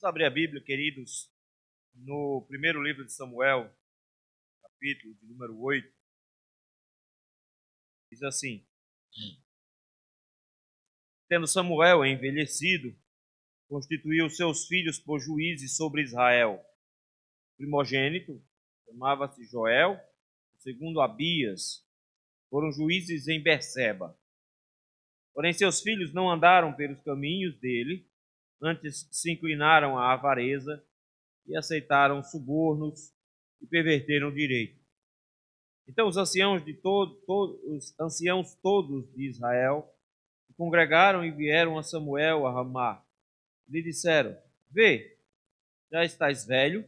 Vamos abrir a Bíblia, queridos, no primeiro livro de Samuel, capítulo de número 8. Diz assim: Tendo Samuel envelhecido, constituiu seus filhos por juízes sobre Israel. O primogênito chamava-se Joel, o segundo Abias. Foram juízes em Berseba. Porém, seus filhos não andaram pelos caminhos dele, antes se inclinaram à avareza e aceitaram subornos e perverteram o direito. Então os anciãos todos de Israel se congregaram e vieram a Samuel a Ramá. Lhe disseram: Vê, já estás velho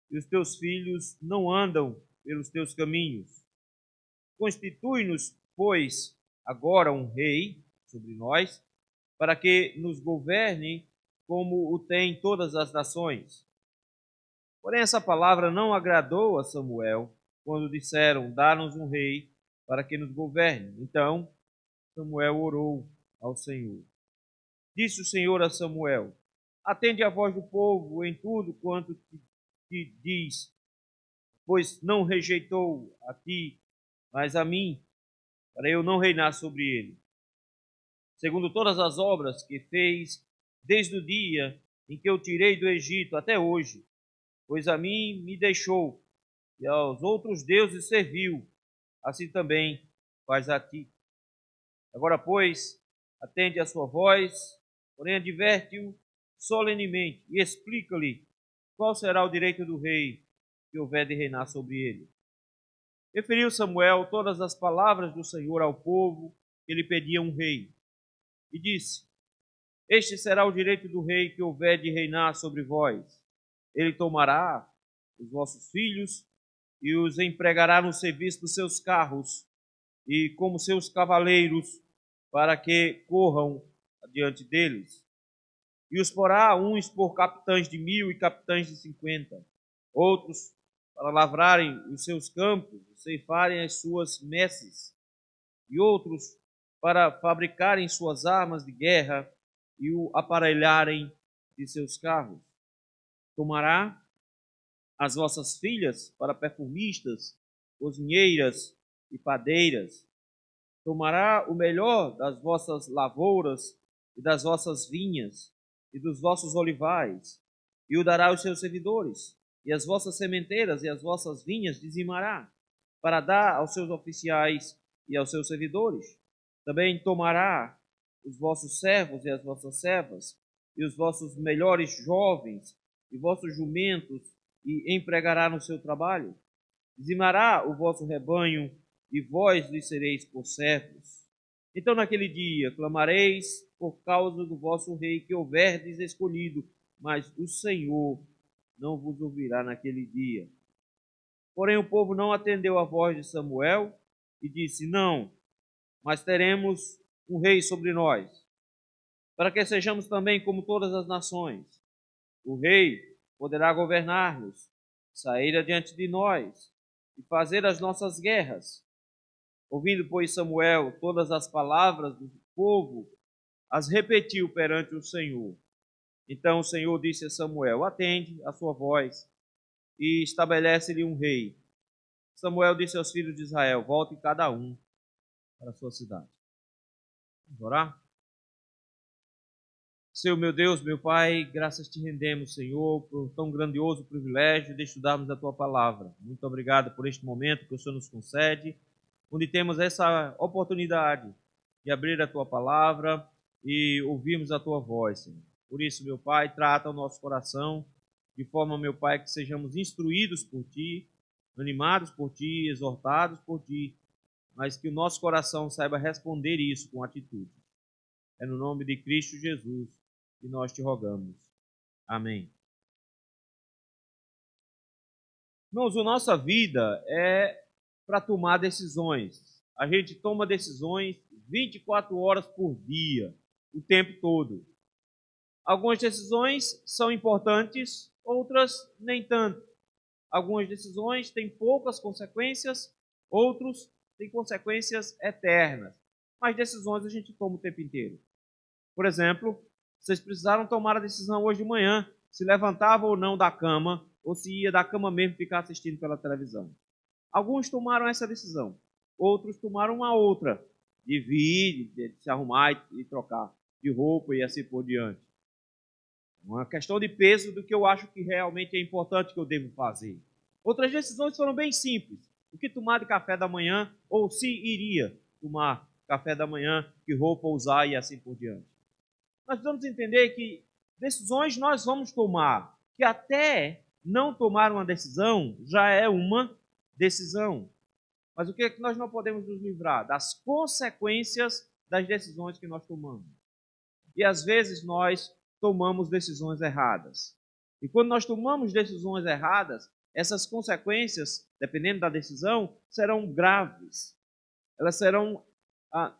e os teus filhos não andam pelos teus caminhos. Constitui-nos, pois, agora um rei sobre nós, para que nos governe como o têm todas as nações. Porém, essa palavra não agradou a Samuel, quando disseram: Dá-nos um rei para que nos governe. Então Samuel orou ao Senhor. Disse o Senhor a Samuel: Atende a voz do povo em tudo quanto te diz, pois não rejeitou a ti, mas a mim, para eu não reinar sobre ele. Segundo todas as obras que fez, desde o dia em que eu tirei do Egito até hoje, pois a mim me deixou e aos outros deuses serviu, assim também faz a ti. Agora, pois, atende a sua voz, porém adverte-o solenemente e explica-lhe qual será o direito do rei que houver de reinar sobre ele. Referiu Samuel todas as palavras do Senhor ao povo que lhe pedia um rei, e disse: Este será o direito do rei que houver de reinar sobre vós. Ele tomará os vossos filhos e os empregará no serviço dos seus carros e como seus cavaleiros, para que corram adiante deles. E os porá uns por capitães de 1.000 e capitães de 50, outros para lavrarem os seus campos e ceifarem as suas messes, e outros para fabricarem suas armas de guerra e o aparelharem de seus carros. Tomará as vossas filhas para perfumistas, cozinheiras e padeiras. Tomará o melhor das vossas lavouras e das vossas vinhas e dos vossos olivais, e o dará aos seus servidores, e as vossas sementeiras e as vossas vinhas dizimará, para dar aos seus oficiais e aos seus servidores. Também tomará os vossos servos e as vossas servas, e os vossos melhores jovens e vossos jumentos, e empregará no seu trabalho. Dizimará o vosso rebanho, e vós lhe sereis por servos. Então naquele dia clamareis por causa do vosso rei que houverdes escolhido, mas o Senhor não vos ouvirá naquele dia. Porém o povo não atendeu à voz de Samuel e disse: Não, mas teremos um rei sobre nós, para que sejamos também como todas as nações. O rei poderá governar-nos, sair adiante de nós e fazer as nossas guerras. Ouvindo, pois, Samuel todas as palavras do povo, as repetiu perante o Senhor. Então o Senhor disse a Samuel: Atende a sua voz e estabelece-lhe um rei. Samuel disse aos filhos de Israel: Voltem cada um para a sua cidade. Vamos orar? Senhor, meu Deus, meu Pai, graças te rendemos, Senhor, por tão grandioso privilégio de estudarmos a Tua Palavra. Muito obrigado por este momento que o Senhor nos concede, onde temos essa oportunidade de abrir a Tua Palavra e ouvirmos a Tua voz, Senhor. Por isso, meu Pai, trata o nosso coração de forma, meu Pai, que sejamos instruídos por Ti, animados por Ti, exortados por Ti, mas que o nosso coração saiba responder isso com atitude. É no nome de Cristo Jesus que nós te rogamos. Amém. Irmãos, a nossa vida é para tomar decisões. A gente toma decisões 24 horas por dia, o tempo todo. Algumas decisões são importantes, outras nem tanto. Algumas decisões têm poucas consequências, outros têm consequências eternas. Mas decisões a gente toma o tempo inteiro. Por exemplo, vocês precisaram tomar a decisão hoje de manhã se levantava ou não da cama, ou se ia da cama mesmo ficar assistindo pela televisão. Alguns tomaram essa decisão, outros tomaram uma outra, de vir, de se arrumar e trocar de roupa e assim por diante. Uma questão de peso do que eu acho que realmente é importante que eu devo fazer. Outras decisões foram bem simples. O que tomar de café da manhã, ou se iria tomar café da manhã, que roupa usar e assim por diante. Nós vamos entender que decisões nós vamos tomar, que até não tomar uma decisão já é uma decisão. Mas o que é que nós não podemos nos livrar? Das consequências das decisões que nós tomamos. E às vezes nós tomamos decisões erradas. E quando nós tomamos decisões erradas, essas consequências, dependendo da decisão, serão graves. Elas serão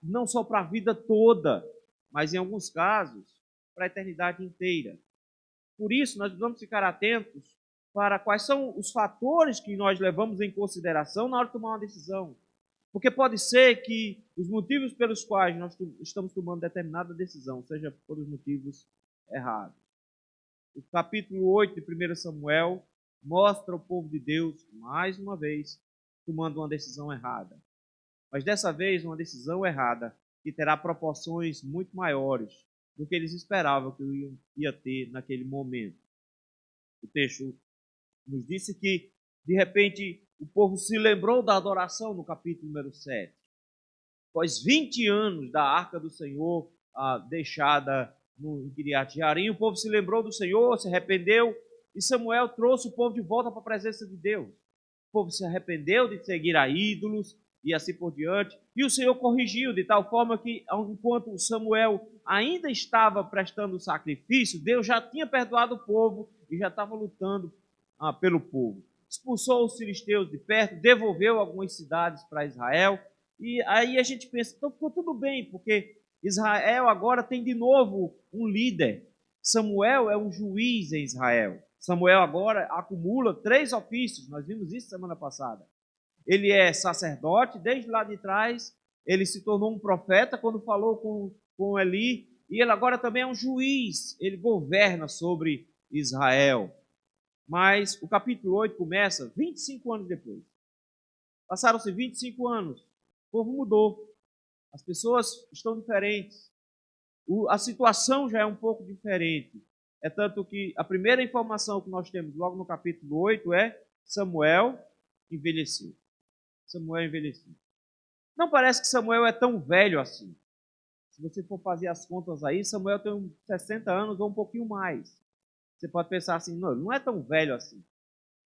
não só para a vida toda, mas em alguns casos, para a eternidade inteira. Por isso, nós vamos ficar atentos para quais são os fatores que nós levamos em consideração na hora de tomar uma decisão. Porque pode ser que os motivos pelos quais nós estamos tomando determinada decisão seja por os motivos errados. O capítulo 8 de 1 Samuel mostra o povo de Deus, mais uma vez, tomando uma decisão errada. Mas dessa vez, uma decisão errada que terá proporções muito maiores do que eles esperavam que ia ter naquele momento. O texto nos disse que, de repente, o povo se lembrou da adoração no capítulo número 7. Após 20 anos da arca do Senhor deixada no Kiriat Jearim, o povo se lembrou do Senhor, se arrependeu, e Samuel trouxe o povo de volta para a presença de Deus. O povo se arrependeu de seguir a ídolos e assim por diante, e o Senhor corrigiu de tal forma que, enquanto Samuel ainda estava prestando o sacrifício, Deus já tinha perdoado o povo e já estava lutando pelo povo. Expulsou os filisteus de perto, devolveu algumas cidades para Israel, e aí a gente pensa, então ficou tudo bem, porque Israel agora tem de novo um líder. Samuel é um juiz em Israel. Samuel agora acumula 3 ofícios, nós vimos isso semana passada. Ele é sacerdote, desde lá de trás, ele se tornou um profeta quando falou com Eli, e ele agora também é um juiz, ele governa sobre Israel. Mas o capítulo 8 começa 25 anos depois. Passaram-se 25 anos, o povo mudou, as pessoas estão diferentes, a situação já é um pouco diferente. É tanto que a primeira informação que nós temos logo no capítulo 8 é Samuel envelheceu. Samuel envelheceu. Não parece que Samuel é tão velho assim. Se você for fazer as contas aí, Samuel tem uns 60 anos ou um pouquinho mais. Você pode pensar assim, não é tão velho assim.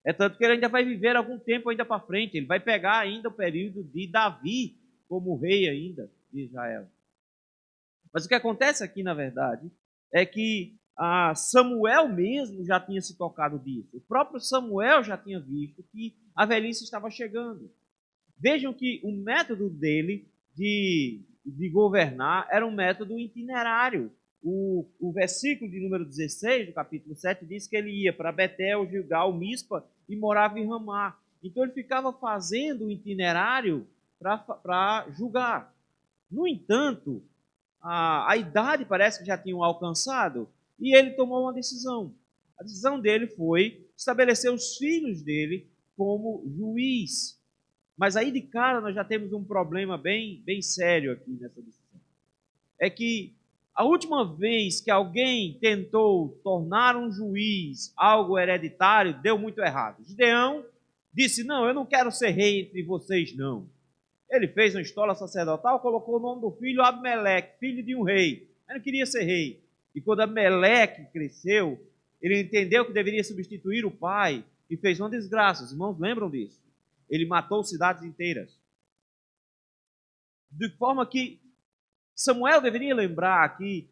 É tanto que ele ainda vai viver algum tempo ainda para frente. Ele vai pegar ainda o período de Davi como rei ainda de Israel. Mas o que acontece aqui, na verdade, é que Samuel mesmo já tinha se tocado disso. O próprio Samuel já tinha visto que a velhice estava chegando. Vejam que o método dele de governar era um método itinerário. O versículo de número 16 do capítulo 7 diz que ele ia para Betel, Gilgal, Mispa e morava em Ramá. Então ele ficava fazendo o itinerário para julgar. No entanto, a idade parece que já tinham alcançado e ele tomou uma decisão. A decisão dele foi estabelecer os filhos dele como juiz. Mas aí de cara nós já temos um problema bem sério aqui nessa decisão. É que a última vez que alguém tentou tornar um juiz algo hereditário, deu muito errado. Gideão disse, não, eu não quero ser rei entre vocês, não. Ele fez uma estola sacerdotal, colocou o nome do filho Abimeleque, filho de um rei. Ele não queria ser rei. E quando Abimeleque cresceu, ele entendeu que deveria substituir o pai e fez uma desgraça. Os irmãos lembram disso? Ele matou cidades inteiras. De forma que Samuel deveria lembrar que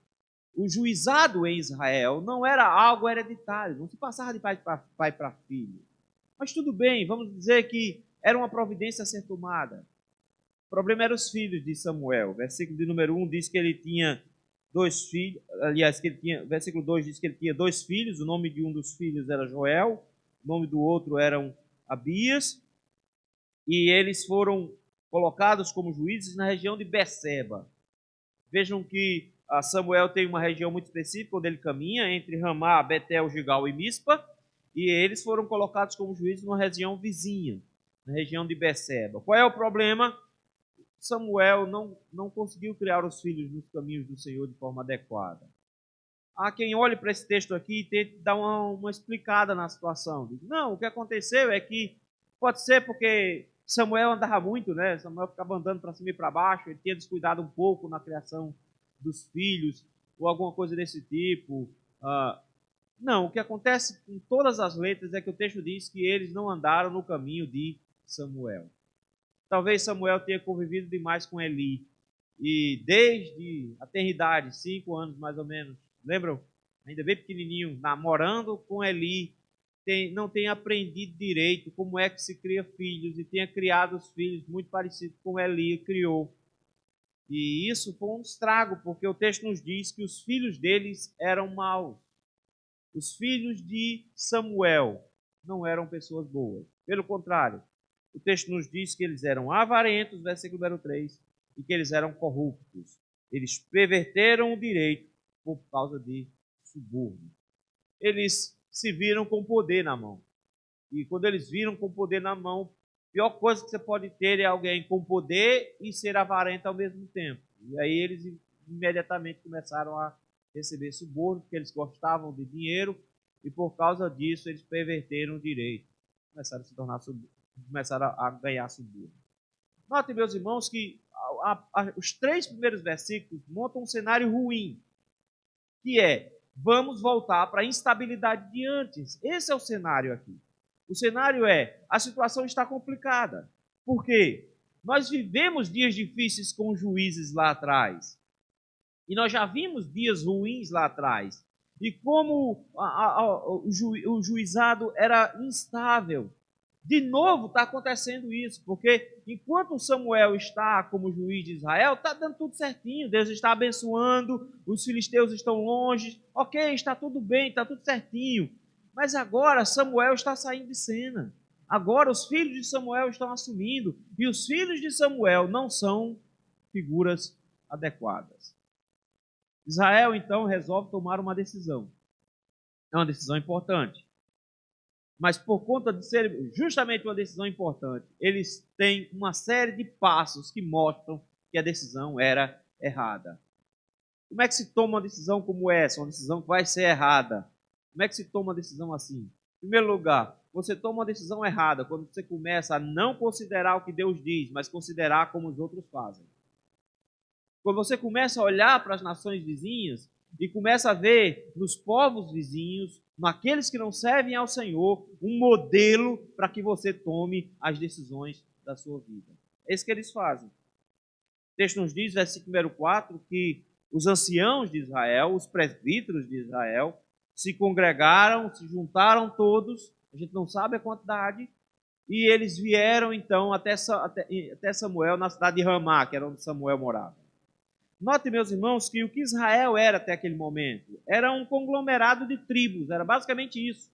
o juizado em Israel não era algo hereditário, não se passava de pai para filho. Mas tudo bem, vamos dizer que era uma providência a ser tomada. O problema eram os filhos de Samuel. O versículo de número 1 diz que ele tinha 2 filhos, aliás, o versículo 2 diz que ele tinha 2 filhos, o nome de um dos filhos era Joel, o nome do outro era Abias, e eles foram colocados como juízes na região de Beceba. Vejam que Samuel tem uma região muito específica onde ele caminha, entre Ramá, Betel, Gigal e Mispa, e eles foram colocados como juízes numa região vizinha, na região de Beceba. Qual é o problema? Samuel não conseguiu criar os filhos nos caminhos do Senhor de forma adequada. Há quem olhe para esse texto aqui e tente dar uma explicada na situação. Diz, não, o que aconteceu é que pode ser porque Samuel andava muito, né? Samuel ficava andando para cima e para baixo, ele tinha descuidado um pouco na criação dos filhos, ou alguma coisa desse tipo. Não, o que acontece com todas as letras é que o texto diz que eles não andaram no caminho de Samuel. Talvez Samuel tenha convivido demais com Eli, e desde a tenridade, 5 anos mais ou menos, lembram? Ainda bem pequenininho, namorando com Eli, não tem aprendido direito como é que se cria filhos, e tenha criado os filhos muito parecidos com Eli criou. E isso foi um estrago, porque o texto nos diz que os filhos deles eram maus. Os filhos de Samuel não eram pessoas boas. Pelo contrário, o texto nos diz que eles eram avarentos, versículo número 3, e que eles eram corruptos. Eles perverteram o direito por causa de suborno. Eles se viram com poder na mão. E quando eles viram com poder na mão, a pior coisa que você pode ter é alguém com poder e ser avarento ao mesmo tempo. E aí eles imediatamente começaram a receber suborno, porque eles gostavam de dinheiro, e por causa disso eles perverteram o direito. Começaram a ganhar suborno. Notem, meus irmãos, que os 3 primeiros versículos montam um cenário ruim, que é, vamos voltar para a instabilidade de antes. Esse é o cenário aqui. O cenário é, a situação está complicada. Por quê? Nós vivemos dias difíceis com juízes lá atrás. E nós já vimos dias ruins lá atrás. E como o juizado era instável. De novo está acontecendo isso, porque enquanto Samuel está como juiz de Israel, está dando tudo certinho, Deus está abençoando, os filisteus estão longe, ok, está tudo bem, está tudo certinho. Mas agora Samuel está saindo de cena. Agora os filhos de Samuel estão assumindo, e os filhos de Samuel não são figuras adequadas. Israel, então, resolve tomar uma decisão. É uma decisão importante. Mas por conta de ser justamente uma decisão importante, eles têm uma série de passos que mostram que a decisão era errada. Como é que se toma uma decisão como essa? Uma decisão que vai ser errada. Como é que se toma uma decisão assim? Em primeiro lugar, você toma uma decisão errada quando você começa a não considerar o que Deus diz, mas considerar como os outros fazem. Quando você começa a olhar para as nações vizinhas e começa a ver nos povos vizinhos, naqueles que não servem ao Senhor, um modelo para que você tome as decisões da sua vida. É isso que eles fazem. O texto nos diz, versículo número 4, que os anciãos de Israel, os presbíteros de Israel, se congregaram, se juntaram todos, a gente não sabe a quantidade, e eles vieram então até Samuel, na cidade de Ramá, que era onde Samuel morava. Note, meus irmãos, que o que Israel era até aquele momento era um conglomerado de tribos, era basicamente isso.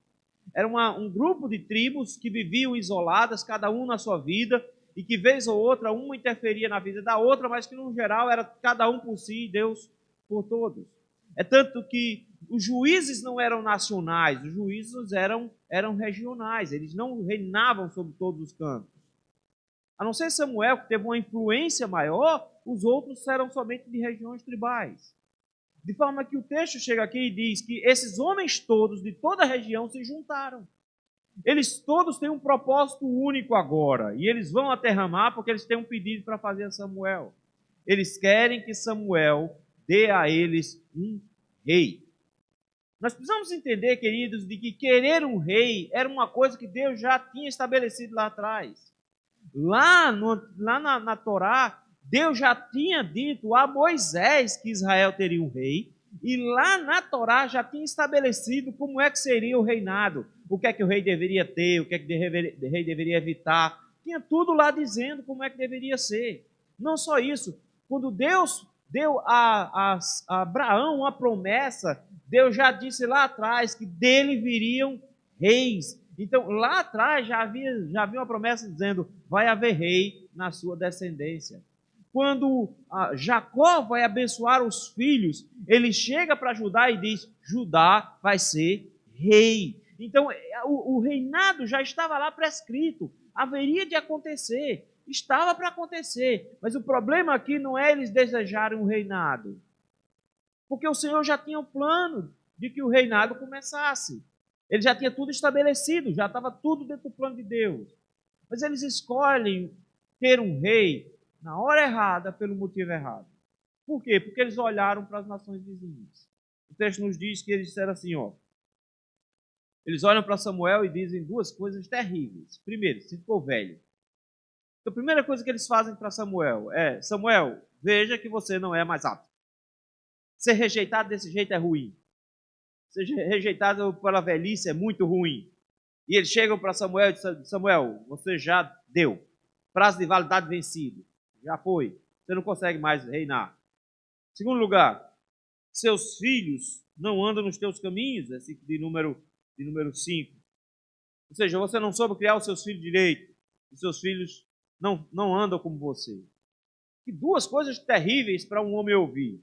Era um grupo de tribos que viviam isoladas, cada um na sua vida, e que vez ou outra uma interferia na vida da outra, mas que no geral era cada um por si e Deus por todos. É tanto que os juízes não eram nacionais, os juízes eram regionais, eles não reinavam sobre todos os campos. A não ser Samuel, que teve uma influência maior, os outros eram somente de regiões tribais. De forma que o texto chega aqui e diz que esses homens todos, de toda a região, se juntaram. Eles todos têm um propósito único agora, e eles vão até Ramá porque eles têm um pedido para fazer a Samuel. Eles querem que Samuel dê a eles um rei. Nós precisamos entender, queridos, de que querer um rei era uma coisa que Deus já tinha estabelecido lá atrás. Lá na Torá, Deus já tinha dito a Moisés que Israel teria um rei, e lá na Torá já tinha estabelecido como é que seria o reinado, o que é que o rei deveria ter, o que é que o rei deveria evitar, tinha tudo lá dizendo como é que deveria ser. Não só isso, quando Deus deu a Abraão uma promessa, Deus já disse lá atrás que dele viriam reis. Então, lá atrás já havia uma promessa dizendo, vai haver rei na sua descendência. Quando Jacó vai abençoar os filhos, ele chega para Judá e diz: Judá vai ser rei. Então, o reinado já estava lá prescrito, haveria de acontecer, estava para acontecer. Mas o problema aqui não é eles desejarem um reinado, porque o Senhor já tinha um plano de que o reinado começasse. Ele já tinha tudo estabelecido, já estava tudo dentro do plano de Deus. Mas eles escolhem ter um rei na hora errada, pelo motivo errado. Por quê? Porque eles olharam para as nações vizinhas. O texto nos diz que eles disseram assim, eles olham para Samuel e dizem duas coisas terríveis. Primeiro, se ficou velho. Então, a primeira coisa que eles fazem para Samuel é: Samuel, veja que você não é mais apto. Ser rejeitado desse jeito é ruim. Ser rejeitado pela velhice é muito ruim. E eles chegam para Samuel e dizem: Samuel, você já deu. Prazo de validade vencido. Já foi. Você não consegue mais reinar. Segundo lugar, seus filhos não andam nos teus caminhos, de número 5. Ou seja, você não soube criar os seus filhos direito. Os seus filhos não andam como você. Que duas coisas terríveis para um homem ouvir.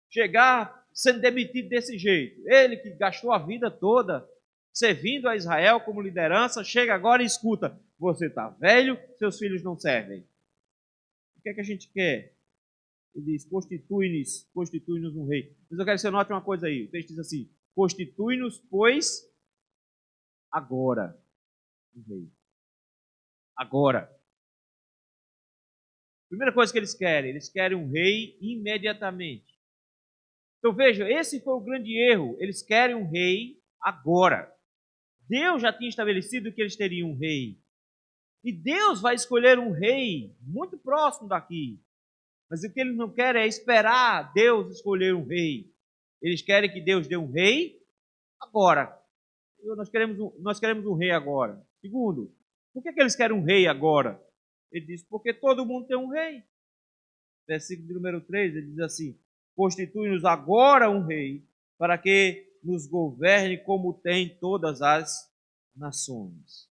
Chegar sendo demitido desse jeito. Ele que gastou a vida toda servindo a Israel como liderança, chega agora e escuta: você está velho, seus filhos não servem. O que é que a gente quer? Ele diz: constitui-nos um rei. Mas eu quero que você note uma coisa aí. O texto diz assim: constitui-nos, pois, agora um rei. Agora. Primeira coisa que eles querem um rei imediatamente. Então veja, esse foi o grande erro. Eles querem um rei agora. Deus já tinha estabelecido que eles teriam um rei. E Deus vai escolher um rei muito próximo daqui. Mas o que eles não querem é esperar Deus escolher um rei. Eles querem que Deus dê um rei agora. Nós queremos um rei agora. Segundo, por que eles querem um rei agora? Ele diz: porque todo mundo tem um rei. Versículo número 3, ele diz assim: constitui-nos agora um rei, para que nos governe como tem todas as nações.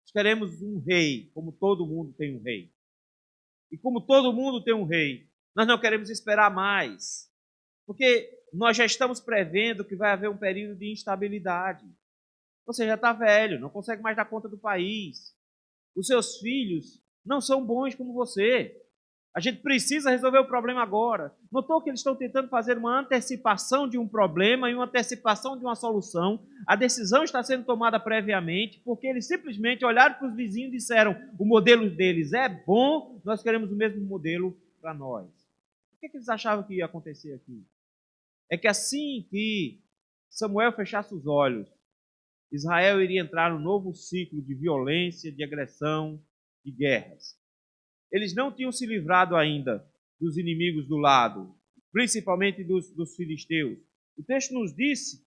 Nós queremos um rei, como todo mundo tem um rei. E como todo mundo tem um rei, nós não queremos esperar mais. Porque nós já estamos prevendo que vai haver um período de instabilidade. Você já está velho, não consegue mais dar conta do país. Os seus filhos não são bons como você. A gente precisa resolver o problema agora. Notou que eles estão tentando fazer uma antecipação de um problema e uma antecipação de uma solução. A decisão está sendo tomada previamente, porque eles simplesmente olharam para os vizinhos e disseram: o modelo deles é bom, nós queremos o mesmo modelo para nós. O que eles achavam que ia acontecer aqui? É que assim que Samuel fechasse os olhos, Israel iria entrar num novo ciclo de violência, de agressão, de guerras. Eles não tinham se livrado ainda dos inimigos do lado, principalmente dos filisteus. O texto nos disse,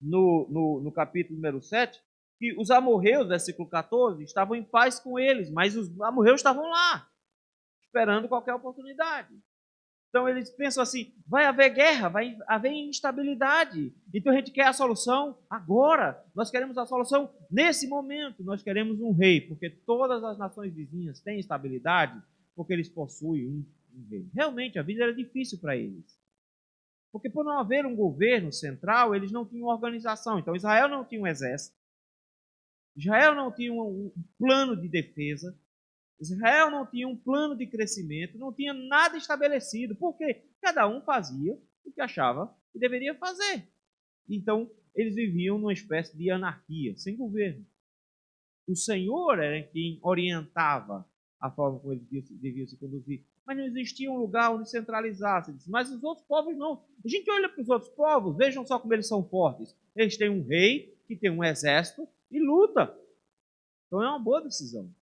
no capítulo número 7, que os amorreus, versículo 14, estavam em paz com eles, mas os amorreus estavam lá, esperando qualquer oportunidade. Então eles pensam assim: vai haver guerra, vai haver instabilidade. Então a gente quer a solução agora. Nós queremos a solução nesse momento. Nós queremos um rei, porque todas as nações vizinhas têm estabilidade, porque eles possuem um rei. Realmente a vida era difícil para eles. Porque por não haver um governo central, eles não tinham organização. Então Israel não tinha um exército. Israel não tinha um plano de defesa. Israel não tinha um plano de crescimento, não tinha nada estabelecido, porque cada um fazia o que achava que deveria fazer. Então, eles viviam numa espécie de anarquia, sem governo. O Senhor era quem orientava a forma como eles deviam se conduzir, mas não existia um lugar onde centralizasse. Mas os outros povos não. A gente olha para os outros povos, vejam só como eles são fortes. Eles têm um rei que tem um exército e luta. Então é uma boa decisão.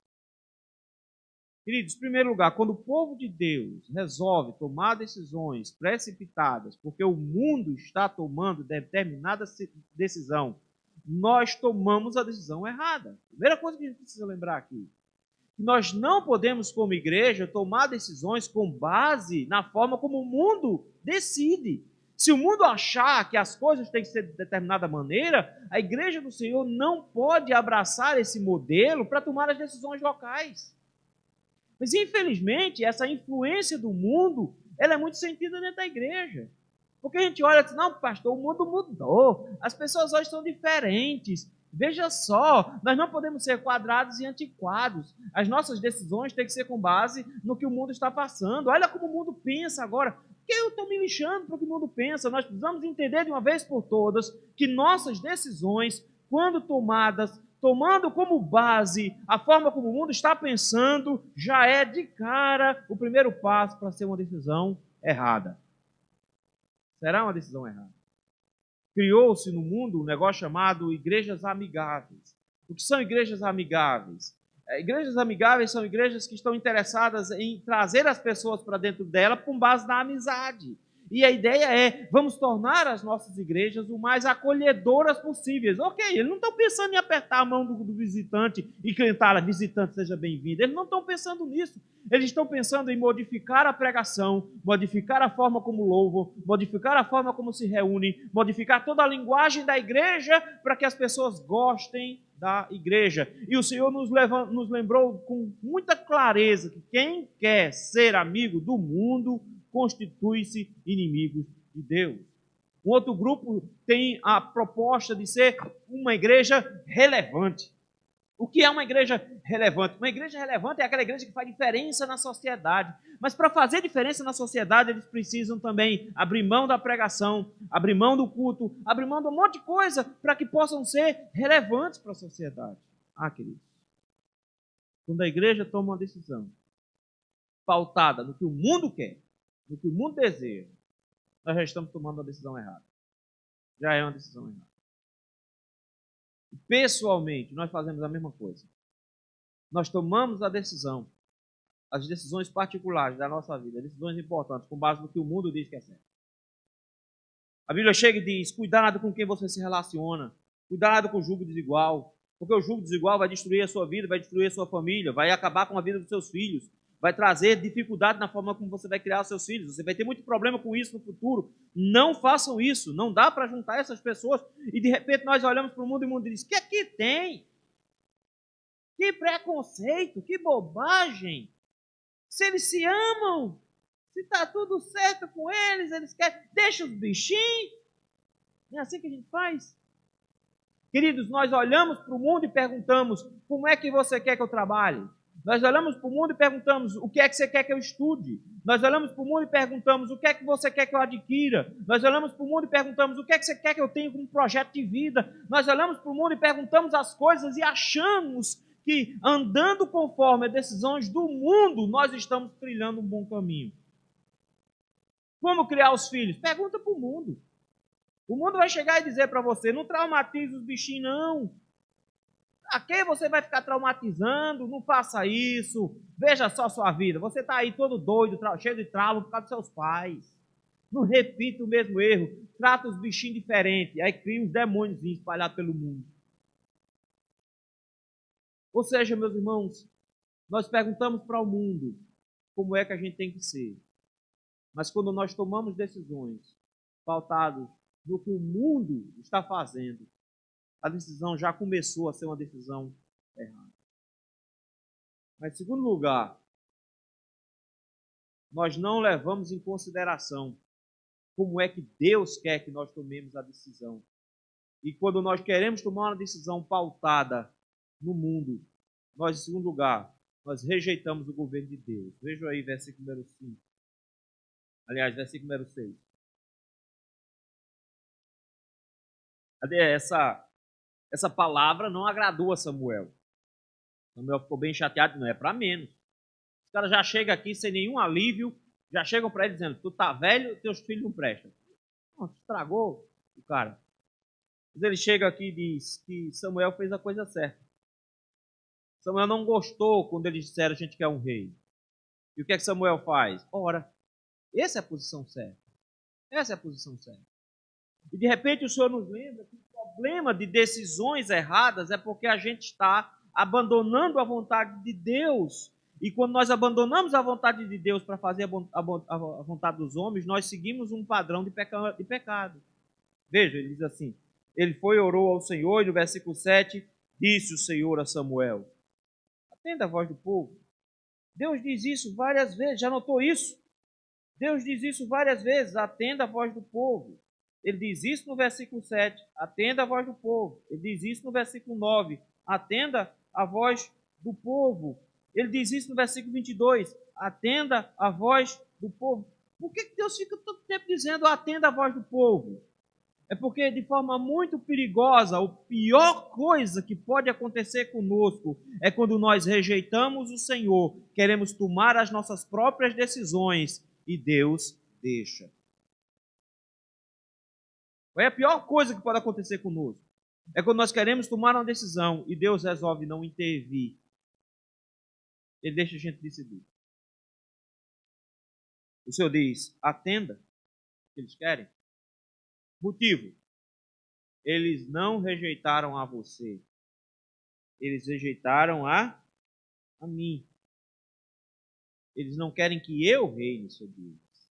Queridos, em primeiro lugar, quando o povo de Deus resolve tomar decisões precipitadas, porque o mundo está tomando determinada decisão, nós tomamos a decisão errada. Primeira coisa que a gente precisa lembrar aqui: nós não podemos, como igreja, tomar decisões com base na forma como o mundo decide. Se o mundo achar que as coisas têm que ser de determinada maneira, a igreja do Senhor não pode abraçar esse modelo para tomar as decisões locais. Mas, infelizmente, essa influência do mundo, ela é muito sentida dentro da igreja. Porque a gente olha e diz, não, pastor, o mundo mudou, as pessoas hoje são diferentes. Veja só, nós não podemos ser quadrados e antiquados. As nossas decisões têm que ser com base no que o mundo está passando. Olha como o mundo pensa agora. Por que eu estou me lixando para o que o mundo pensa? Nós precisamos entender de uma vez por todas que nossas decisões, quando tomadas, tomando como base a forma como o mundo está pensando, já é de cara o primeiro passo para ser uma decisão errada. Será uma decisão errada. Criou-se no mundo um negócio chamado igrejas amigáveis. O que são igrejas amigáveis? Igrejas amigáveis são igrejas que estão interessadas em trazer as pessoas para dentro dela com base na amizade. E a ideia é, vamos tornar as nossas igrejas o mais acolhedoras possíveis. Ok, eles não estão pensando em apertar a mão do visitante e cantar, visitante, seja bem-vindo. Eles não estão pensando nisso. Eles estão pensando em modificar a pregação, modificar a forma como louvam, modificar a forma como se reúnem, modificar toda a linguagem da igreja para que as pessoas gostem da igreja. E o Senhor nos lembrou com muita clareza que quem quer ser amigo do mundo constitui-se inimigos de Deus. Um outro grupo tem a proposta de ser uma igreja relevante. O que é uma igreja relevante? Uma igreja relevante é aquela igreja que faz diferença na sociedade. Mas para fazer diferença na sociedade, eles precisam também abrir mão da pregação, abrir mão do culto, abrir mão de um monte de coisa para que possam ser relevantes para a sociedade. Queridos, quando a igreja toma uma decisão pautada no que o mundo quer, no que o mundo deseja, nós já estamos tomando uma decisão errada. Já é uma decisão errada. Pessoalmente, nós fazemos a mesma coisa. Nós tomamos a decisão, as decisões particulares da nossa vida, decisões importantes, com base no que o mundo diz que é certo. A Bíblia chega e diz, cuidado com quem você se relaciona, cuidado com o jugo desigual, porque o jugo desigual vai destruir a sua vida, vai destruir a sua família, vai acabar com a vida dos seus filhos, vai trazer dificuldade na forma como você vai criar os seus filhos. Você vai ter muito problema com isso no futuro. Não façam isso. Não dá para juntar essas pessoas e de repente nós olhamos para o mundo e o mundo diz, o que é que tem? Que preconceito, que bobagem. Se eles se amam, se está tudo certo com eles, eles querem, deixa os bichinhos. Não é assim que a gente faz? Queridos, nós olhamos para o mundo e perguntamos, como é que você quer que eu trabalhe? Nós olhamos para o mundo e perguntamos, o que é que você quer que eu estude? Nós olhamos para o mundo e perguntamos, o que é que você quer que eu adquira? Nós olhamos para o mundo e perguntamos, o que é que você quer que eu tenha como projeto de vida? Nós olhamos para o mundo e perguntamos as coisas e achamos que, andando conforme as decisões do mundo, nós estamos trilhando um bom caminho. Como criar os filhos? Pergunta para o mundo. O mundo vai chegar e dizer para você, não traumatize os bichinhos, não. A quem você vai ficar traumatizando? Não faça isso. Veja só a sua vida. Você está aí todo doido, cheio de trauma por causa dos seus pais. Não repita o mesmo erro. Trata os bichinhos diferente. Aí cria uns demônios espalhados pelo mundo. Ou seja, meus irmãos, nós perguntamos para o mundo como é que a gente tem que ser. Mas quando nós tomamos decisões pautadas no que o mundo está fazendo, a decisão já começou a ser uma decisão errada. Mas, em segundo lugar, nós não levamos em consideração como é que Deus quer que nós tomemos a decisão. E quando nós queremos tomar uma decisão pautada no mundo, nós, em segundo lugar, nós rejeitamos o governo de Deus. Vejam aí, versículo número 5. Aliás, versículo número 6. Essa palavra não agradou a Samuel. Samuel ficou bem chateado, não é para menos. Os caras já chegam aqui sem nenhum alívio, já chegam para ele dizendo, tu tá velho, teus filhos não prestam. Estragou o cara. Mas ele chega aqui e diz que Samuel fez a coisa certa. Samuel não gostou quando eles disseram a gente quer um rei. E o que é que Samuel faz? Ora, essa é a posição certa. Essa é a posição certa. E de repente o Senhor nos lembra que o problema de decisões erradas é porque a gente está abandonando a vontade de Deus. E quando nós abandonamos a vontade de Deus para fazer a vontade dos homens, nós seguimos um padrão de pecado. Veja, ele diz assim, ele foi e orou ao Senhor, e no versículo 7, disse o Senhor a Samuel, atenda a voz do povo, Deus diz isso várias vezes, já notou isso? Deus diz isso várias vezes, atenda a voz do povo. Ele diz isso no versículo 7, atenda a voz do povo. Ele diz isso no versículo 9, atenda a voz do povo. Ele diz isso no versículo 22, atenda a voz do povo. Por que Deus fica todo tempo dizendo atenda a voz do povo? É porque, de forma muito perigosa, a pior coisa que pode acontecer conosco é quando nós rejeitamos o Senhor, queremos tomar as nossas próprias decisões e Deus deixa. É a pior coisa que pode acontecer conosco. É quando nós queremos tomar uma decisão e Deus resolve não intervir. Ele deixa a gente decidir. O Senhor diz, atenda o que eles querem. Motivo, eles não rejeitaram a você. Eles rejeitaram a mim. Eles não querem que eu reine sobre eles.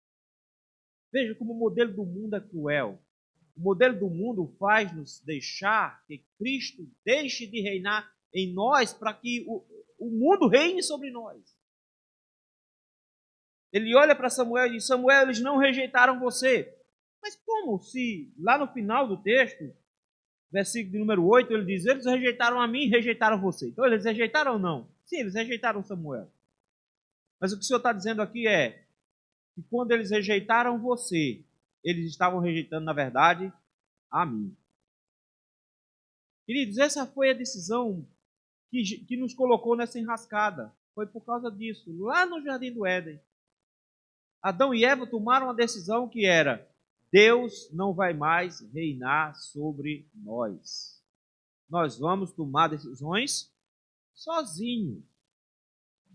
Veja como o modelo do mundo é cruel. O modelo do mundo faz nos deixar que Cristo deixe de reinar em nós para que o mundo reine sobre nós. Ele olha para Samuel e diz, Samuel, eles não rejeitaram você. Mas como se, lá no final do texto, versículo número 8, ele diz, eles rejeitaram a mim e rejeitaram você. Então eles rejeitaram ou não? Sim, eles rejeitaram Samuel. Mas o que o Senhor está dizendo aqui é que quando eles rejeitaram você, eles estavam rejeitando, na verdade, a mim. Queridos, essa foi a decisão que nos colocou nessa enrascada. Foi por causa disso. Lá no Jardim do Éden, Adão e Eva tomaram uma decisão que era: Deus não vai mais reinar sobre nós. Nós vamos tomar decisões sozinhos.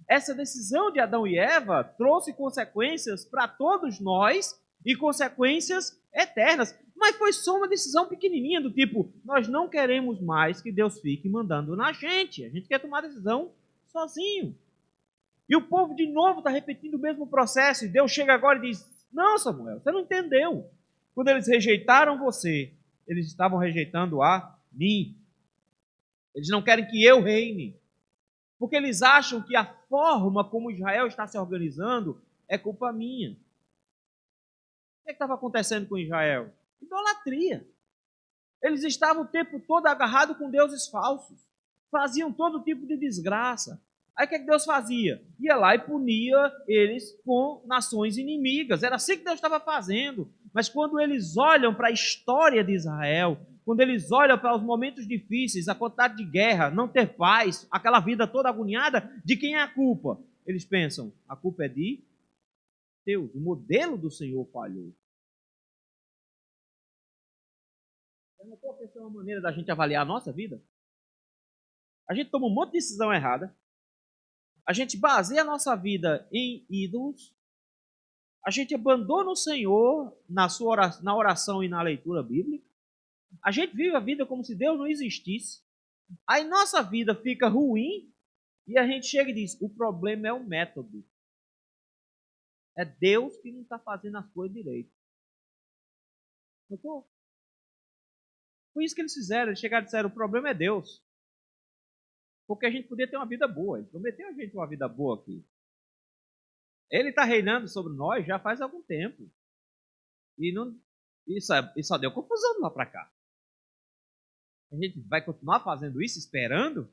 Essa decisão de Adão e Eva trouxe consequências para todos nós e consequências eternas. Mas foi só uma decisão pequenininha, do tipo, nós não queremos mais que Deus fique mandando na gente. A gente quer tomar decisão sozinho. E o povo de novo está repetindo o mesmo processo. E Deus chega agora e diz, não, Samuel, você não entendeu. Quando eles rejeitaram você, eles estavam rejeitando a mim. Eles não querem que eu reine. Porque eles acham que a forma como Israel está se organizando é culpa minha. O que estava acontecendo com Israel? Idolatria. Eles estavam o tempo todo agarrados com deuses falsos. Faziam todo tipo de desgraça. Aí o que Deus fazia? Ia lá e punia eles com nações inimigas. Era assim que Deus estava fazendo. Mas quando eles olham para a história de Israel, quando eles olham para os momentos difíceis, a quantidade de guerra, não ter paz, aquela vida toda agoniada, de quem é a culpa? Eles pensam, a culpa é de Deus. O modelo do Senhor falhou. Eu não estou pensando uma maneira da gente avaliar a nossa vida? A gente toma um monte de decisão errada. A gente baseia a nossa vida em ídolos. A gente abandona o Senhor na oração e na leitura bíblica. A gente vive a vida como se Deus não existisse. Aí nossa vida fica ruim e a gente chega e diz, o problema é o método. É Deus que não está fazendo as coisas direito. Notou? Foi isso que eles fizeram. Eles chegaram e disseram, o problema é Deus. Porque a gente podia ter uma vida boa. Ele prometeu a gente uma vida boa aqui. Ele está reinando sobre nós já faz algum tempo. E só deu confusão de lá para cá. A gente vai continuar fazendo isso, esperando?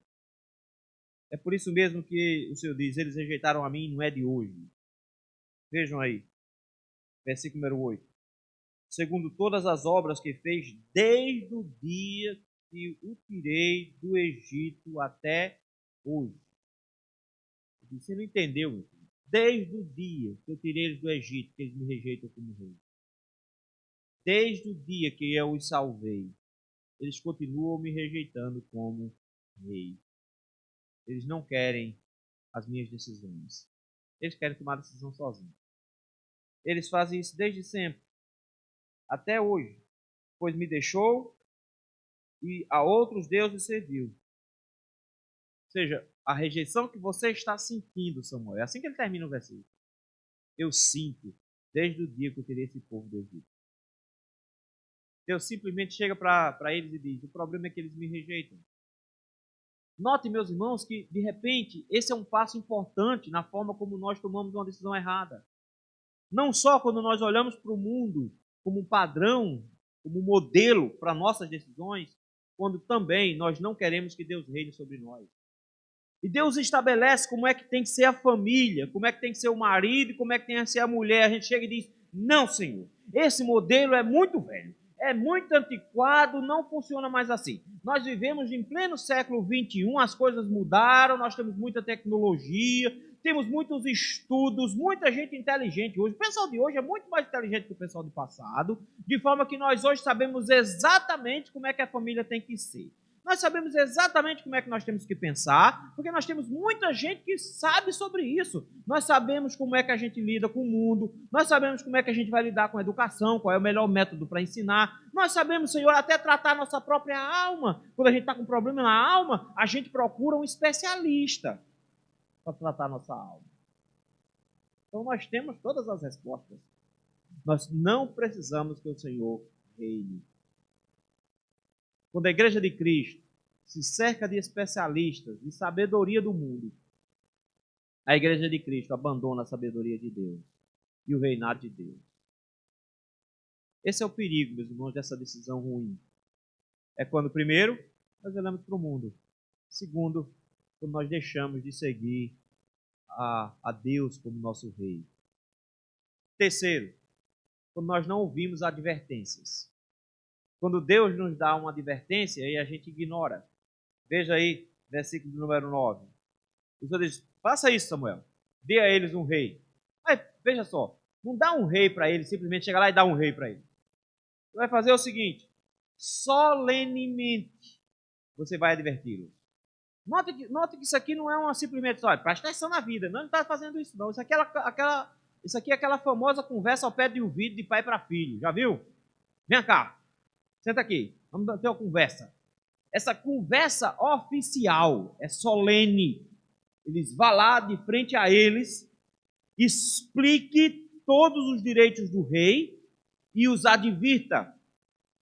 É por isso mesmo que o Senhor diz, eles rejeitaram a mim, não é de hoje. Vejam aí, versículo número 8. Segundo todas as obras que fez desde o dia que o tirei do Egito até hoje. Você não entendeu, meu filho? Desde o dia que eu tirei eles do Egito, que eles me rejeitam como rei. Desde o dia que eu os salvei, eles continuam me rejeitando como rei. Eles não querem as minhas decisões. Eles querem tomar a decisão sozinhos. Eles fazem isso desde sempre, até hoje, pois me deixou e a outros deuses serviu. Ou seja, a rejeição que você está sentindo, Samuel, é assim que ele termina o versículo. Eu sinto desde o dia que eu tirei esse povo do Egito. Deus simplesmente chega para eles e diz, o problema é que eles me rejeitam. Note, meus irmãos, que de repente esse é um passo importante na forma como nós tomamos uma decisão errada. Não só quando nós olhamos para o mundo como um padrão, como um modelo para nossas decisões, quando também nós não queremos que Deus reine sobre nós. E Deus estabelece como é que tem que ser a família, como é que tem que ser o marido, como é que tem que ser a mulher. A gente chega e diz: não, Senhor, esse modelo é muito velho, é muito antiquado, não funciona mais assim. Nós vivemos em pleno século XXI, as coisas mudaram, nós temos muita tecnologia, temos muitos estudos, muita gente inteligente hoje. O pessoal de hoje é muito mais inteligente que o pessoal do passado, de forma que nós hoje sabemos exatamente como é que a família tem que ser. Nós sabemos exatamente como é que nós temos que pensar, porque nós temos muita gente que sabe sobre isso. Nós sabemos como é que a gente lida com o mundo, nós sabemos como é que a gente vai lidar com a educação, qual é o melhor método para ensinar. Nós sabemos, Senhor, até tratar a nossa própria alma. Quando a gente está com problema na alma, a gente procura um especialista para tratar a nossa alma. Então nós temos todas as respostas. Nós não precisamos que o Senhor reine. Quando a igreja de Cristo se cerca de especialistas, de sabedoria do mundo, a igreja de Cristo abandona a sabedoria de Deus e o reinado de Deus. Esse é o perigo, meus irmãos, dessa decisão ruim. É quando, primeiro, nós olhamos para o mundo. Segundo, quando nós deixamos de seguir a Deus como nosso rei. Terceiro, quando nós não ouvimos advertências. Quando Deus nos dá uma advertência e a gente ignora. Veja aí, versículo número 9. O Senhor diz: faça isso, Samuel. Dê a eles um rei. Mas, veja só, não dá um rei para eles, simplesmente chega lá e dá um rei para eles. Você vai fazer o seguinte: solenemente você vai adverti-los. Note que isso aqui não é uma simplesmente só, presta atenção na vida. Não está fazendo isso, não. Isso aqui é aquela famosa conversa ao pé de ouvido de pai para filho. Já viu? Vem cá. Senta aqui, vamos ter uma conversa. Essa conversa oficial é solene. Eles vão lá de frente a eles, explique todos os direitos do rei e os advirta.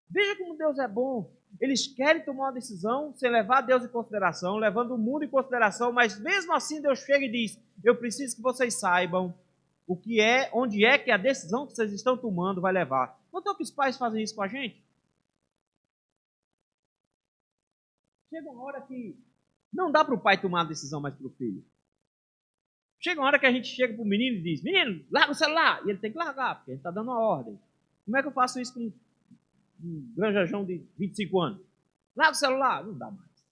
Veja como Deus é bom. Eles querem tomar uma decisão sem levar Deus em consideração, levando o mundo em consideração, mas mesmo assim Deus chega e diz: eu preciso que vocês saibam o que é, onde é que a decisão que vocês estão tomando vai levar. Não é que os pais fazem isso com a gente? Chega uma hora que não dá para o pai tomar a decisão mais para o filho. Chega uma hora que a gente chega para o menino e diz: menino, larga o celular. E ele tem que largar, porque a gente está dando uma ordem. Como é que eu faço isso com um granjejão de 25 anos? Larga o celular. Não dá mais.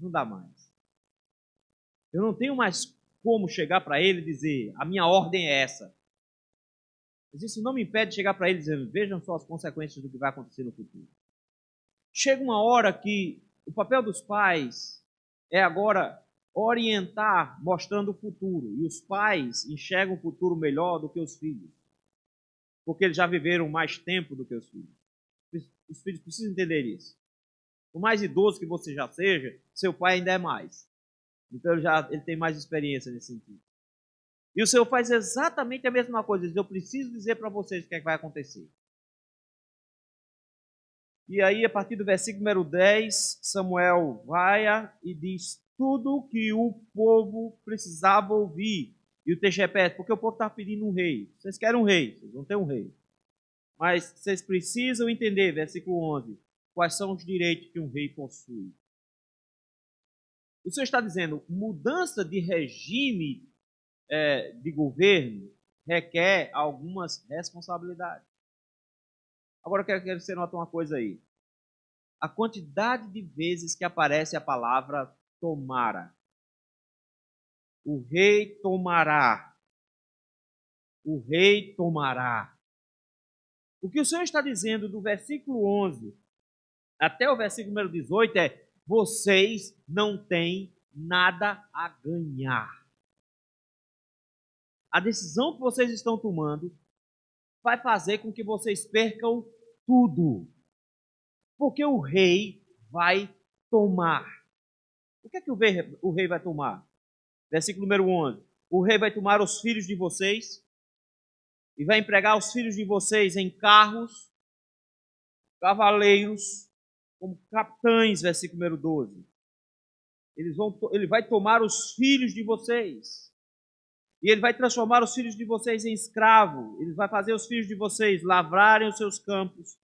Não dá mais. Eu não tenho mais como chegar para ele e dizer: a minha ordem é essa. Mas isso não me impede de chegar para ele dizendo: vejam só as consequências do que vai acontecer no futuro. Chega uma hora que o papel dos pais é agora orientar, mostrando o futuro. E os pais enxergam o futuro melhor do que os filhos. Porque eles já viveram mais tempo do que os filhos. Os filhos precisam entender isso. Por mais idoso que você já seja, seu pai ainda é mais. Então ele tem mais experiência nesse sentido. E o Senhor faz exatamente a mesma coisa. Ele diz: eu preciso dizer para vocês o que é que vai acontecer. E aí, a partir do versículo número 10, Samuel vai e diz tudo o que o povo precisava ouvir. E o texto repete: porque o povo está pedindo um rei. Vocês querem um rei, vocês vão ter um rei. Mas vocês precisam entender, versículo 11, quais são os direitos que um rei possui. O Senhor está dizendo: mudança de regime de governo requer algumas responsabilidades. Agora eu quero que você note uma coisa aí. A quantidade de vezes que aparece a palavra tomara. O rei tomará. O rei tomará. O que o Senhor está dizendo do versículo 11 até o versículo número 18 é: vocês não têm nada a ganhar. A decisão que vocês estão tomando vai fazer com que vocês percam tudo. Porque o rei vai tomar. O que é que o rei vai tomar? Versículo número 11. O rei vai tomar os filhos de vocês e vai empregar os filhos de vocês em carros, cavaleiros, como capitães, versículo número 12. Ele vai tomar os filhos de vocês. E ele vai transformar os filhos de vocês em escravos. Ele vai fazer os filhos de vocês lavrarem os seus campos,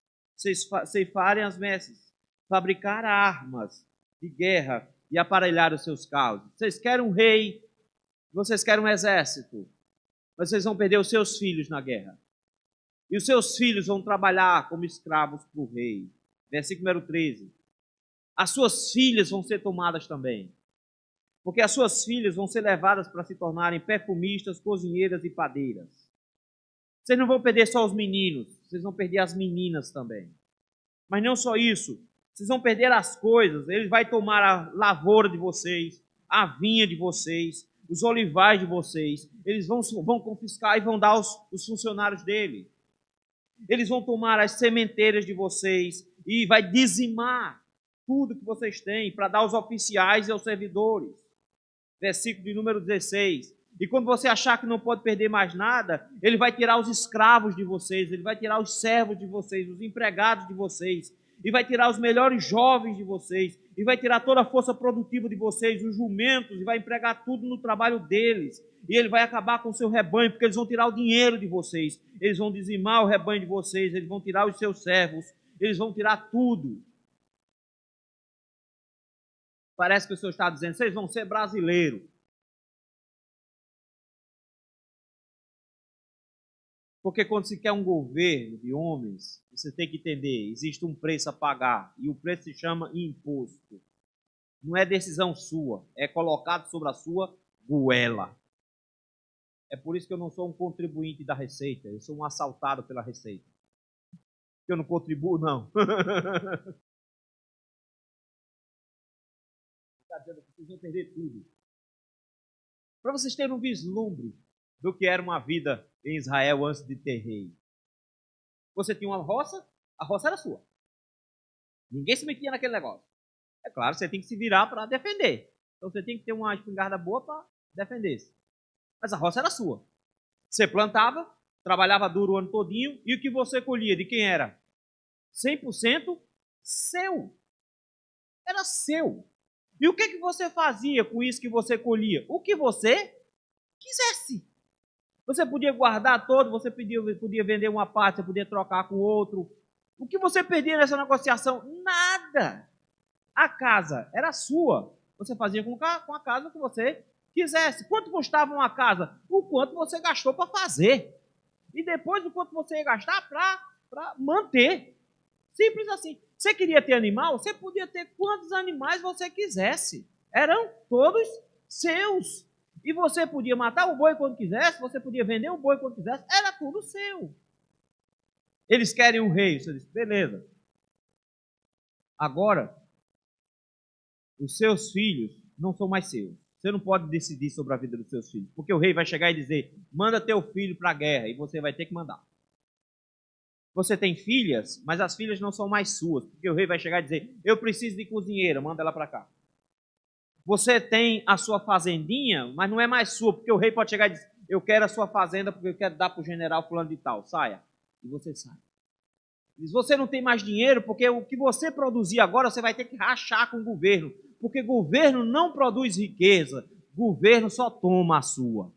ceifarem as messes, fabricar armas de guerra e aparelhar os seus carros. Vocês querem um rei, vocês querem um exército, mas vocês vão perder os seus filhos na guerra. E os seus filhos vão trabalhar como escravos para o rei. Versículo número 13. As suas filhas vão ser tomadas também. Porque as suas filhas vão ser levadas para se tornarem perfumistas, cozinheiras e padeiras. Vocês não vão perder só os meninos, vocês vão perder as meninas também. Mas não só isso, vocês vão perder as coisas. Ele vai tomar a lavoura de vocês, a vinha de vocês, os olivais de vocês. Eles vão confiscar e vão dar os funcionários dele. Eles vão tomar as sementeiras de vocês e vai dizimar tudo que vocês têm para dar aos oficiais e aos servidores. Versículo de número 16. E quando você achar que não pode perder mais nada, ele vai tirar os escravos de vocês, ele vai tirar os servos de vocês, os empregados de vocês, e vai tirar os melhores jovens de vocês, e vai tirar toda a força produtiva de vocês, os jumentos, e vai empregar tudo no trabalho deles. E ele vai acabar com o seu rebanho, porque eles vão tirar o dinheiro de vocês, eles vão dizimar o rebanho de vocês, eles vão tirar os seus servos, eles vão tirar tudo. Parece que o Senhor está dizendo, vocês vão ser brasileiros. Porque quando se quer um governo de homens, você tem que entender, existe um preço a pagar, e o preço se chama imposto. Não é decisão sua, é colocado sobre a sua goela. É por isso que eu não sou um contribuinte da Receita, eu sou um assaltado pela Receita. Eu não contribuo, não. Está dizendo que vocês vão perder tudo. Para vocês terem um vislumbre do que era uma vida em Israel antes de ter rei. Você tinha uma roça, a roça era sua. Ninguém se metia naquele negócio. É claro, você tem que se virar para defender. Então você tem que ter uma espingarda boa para defender-se. Mas a roça era sua. Você plantava, trabalhava duro o ano todinho, e o que você colhia, de quem era? 100% seu. Era seu. E o que você fazia com isso que você colhia? O que você quisesse. Você podia guardar todo, você podia vender uma parte, você podia trocar com outro. O que você perdia nessa negociação? Nada. A casa era sua. Você fazia com a casa o que você quisesse. Quanto custava uma casa? O quanto você gastou para fazer. E depois o quanto você ia gastar para manter. Simples assim. Você queria ter animal? Você podia ter quantos animais você quisesse. Eram todos seus. E você podia matar o boi quando quisesse, você podia vender o boi quando quisesse, era tudo seu. Eles querem um rei. Você diz, beleza. Agora, os seus filhos não são mais seus. Você não pode decidir sobre a vida dos seus filhos, porque o rei vai chegar e dizer, manda teu filho para a guerra, e você vai ter que mandar. Você tem filhas, mas as filhas não são mais suas, porque o rei vai chegar e dizer, eu preciso de cozinheira, manda ela para cá. Você tem a sua fazendinha, mas não é mais sua, porque o rei pode chegar e dizer, eu quero a sua fazenda porque eu quero dar para o general fulano de tal, saia. E você sai. Diz, você não tem mais dinheiro porque o que você produzir agora você vai ter que rachar com o governo, porque governo não produz riqueza, governo só toma a sua.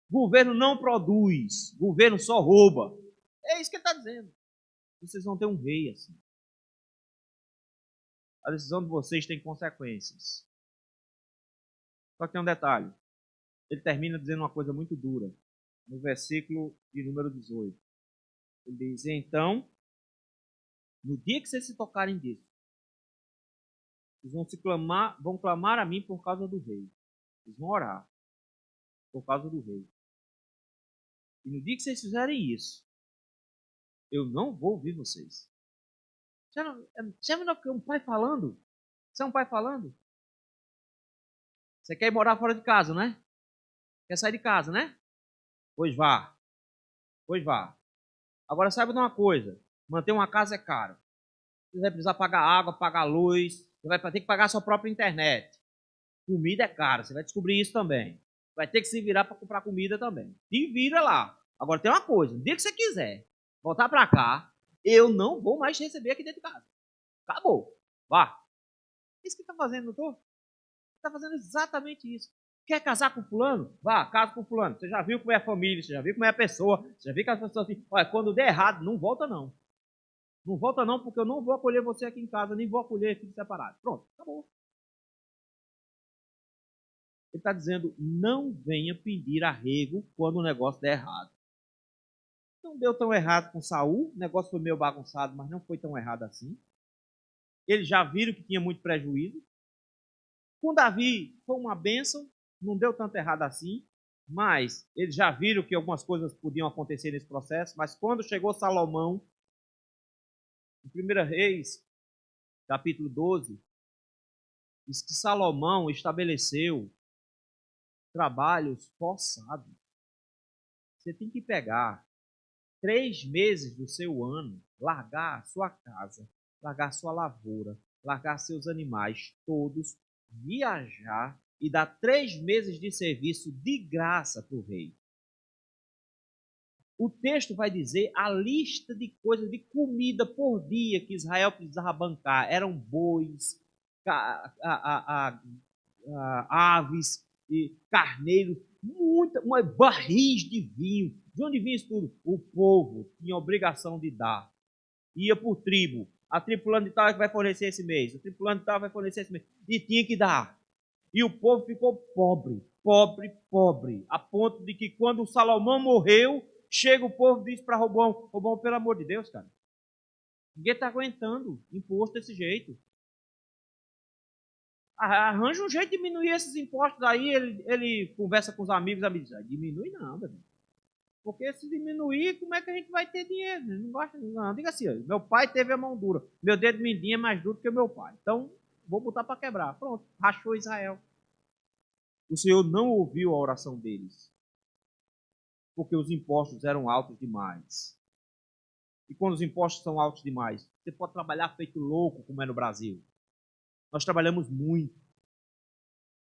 Governo não produz, governo só rouba. É isso que ele está dizendo. Vocês vão ter um rei assim. A decisão de vocês tem consequências. Só que tem um detalhe. Ele termina dizendo uma coisa muito dura. No versículo de número 18. Ele diz, então, no dia que vocês se tocarem disso, vocês vão clamar a mim por causa do rei. Vocês vão orar por causa do rei. E no dia que vocês fizerem isso, eu não vou ouvir vocês. Você não é um pai falando? Você é um pai falando? Você quer ir morar fora de casa, né? Quer sair de casa, né? Pois vá. Pois vá. Agora saiba de uma coisa. Manter uma casa é caro. Você vai precisar pagar água, pagar luz. Você vai ter que pagar a sua própria internet. Comida é caro. Você vai descobrir isso também. Vai ter que se virar para comprar comida também. Se vira lá. Agora tem uma coisa. No dia que você quiser voltar para cá, eu não vou mais te receber aqui dentro de casa. Acabou. Vá. E Isso que está fazendo, não estou? Está fazendo exatamente isso. Quer casar com fulano? Vá, casa com fulano. Você já viu como é a família, você já viu como é a pessoa, você já viu que as pessoas assim, olha, quando der errado, não volta não. Não volta não, porque eu não vou acolher você aqui em casa, nem vou acolher filhos separados. Pronto, acabou. Ele está dizendo, não venha pedir arrego quando o negócio der errado. Não deu tão errado com Saul, o negócio foi meio bagunçado, mas não foi tão errado assim. Eles já viram que tinha muito prejuízo. Com Davi foi uma bênção, não deu tanto errado assim, mas eles já viram que algumas coisas podiam acontecer nesse processo, mas quando chegou Salomão, em 1 Reis, capítulo 12, diz que Salomão estabeleceu trabalhos forçados. Você tem que pegar 3 meses do seu ano, largar sua casa, largar sua lavoura, largar seus animais todos, viajar e dar 3 meses de serviço de graça para o rei. O texto vai dizer a lista de coisas, de comida por dia que Israel precisava bancar. Eram bois, aves, e carneiros, barris de vinho. De onde vinha isso tudo? O povo tinha obrigação de dar. Ia por tribo. A tribo fulano de tal é que vai fornecer esse mês. A tribo fulano de tal vai fornecer esse mês. E tinha que dar. E o povo ficou pobre, pobre, pobre. A ponto de que quando Salomão morreu, chega o povo e diz para Robão, Robão, pelo amor de Deus, cara, ninguém está aguentando imposto desse jeito. Arranja um jeito de diminuir esses impostos aí. Ele conversa com os amigos diz, diminui não, meu Deus. Porque se diminuir, como é que a gente vai ter dinheiro? Não gosta, não. Diga assim, meu pai teve a mão dura. Meu dedo mindinho é mais duro que o meu pai. Então, vou botar para quebrar. Pronto, rachou Israel. O Senhor não ouviu a oração deles. Porque os impostos eram altos demais. E quando os impostos são altos demais, você pode trabalhar feito louco, como é no Brasil. Nós trabalhamos muito,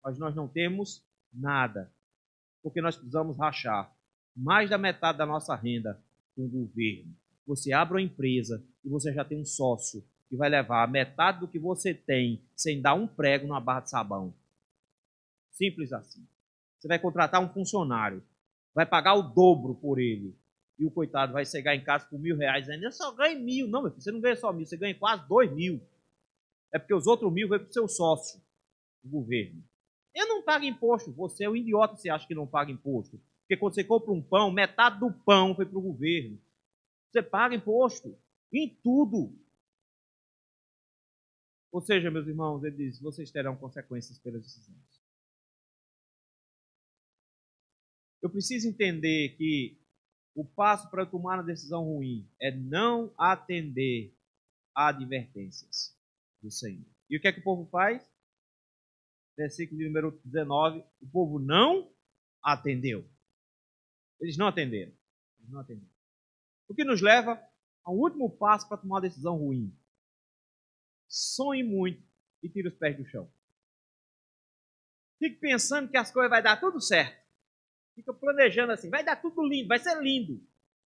mas nós não temos nada. Porque nós precisamos rachar mais da metade da nossa renda com o governo. Você abre uma empresa e você já tem um sócio que vai levar metade do que você tem sem dar um prego numa barra de sabão. Simples assim. Você vai contratar um funcionário, vai pagar o dobro por ele, e o coitado vai chegar em casa com R$1.000, dizendo, eu só ganho 1.000. Não, meu filho, você não ganha só 1.000, você ganha quase 2.000. É porque os outros 1.000 vão para o seu sócio, o governo. Eu não pago imposto, você é um idiota se acha que não paga imposto. Porque quando você compra um pão, metade do pão foi para o governo. Você paga imposto em tudo. Ou seja, meus irmãos, ele diz, vocês terão consequências pelas decisões. Eu preciso entender que o passo para tomar uma decisão ruim é não atender a advertências do Senhor. E o que é que o povo faz? Versículo de número 19, o povo não atendeu. Eles não atenderam. Eles não atenderam. O que nos leva ao último passo para tomar uma decisão ruim. Sonhe muito e tire os pés do chão. Fique pensando que as coisas vai dar tudo certo. Fica planejando assim, vai dar tudo lindo, vai ser lindo.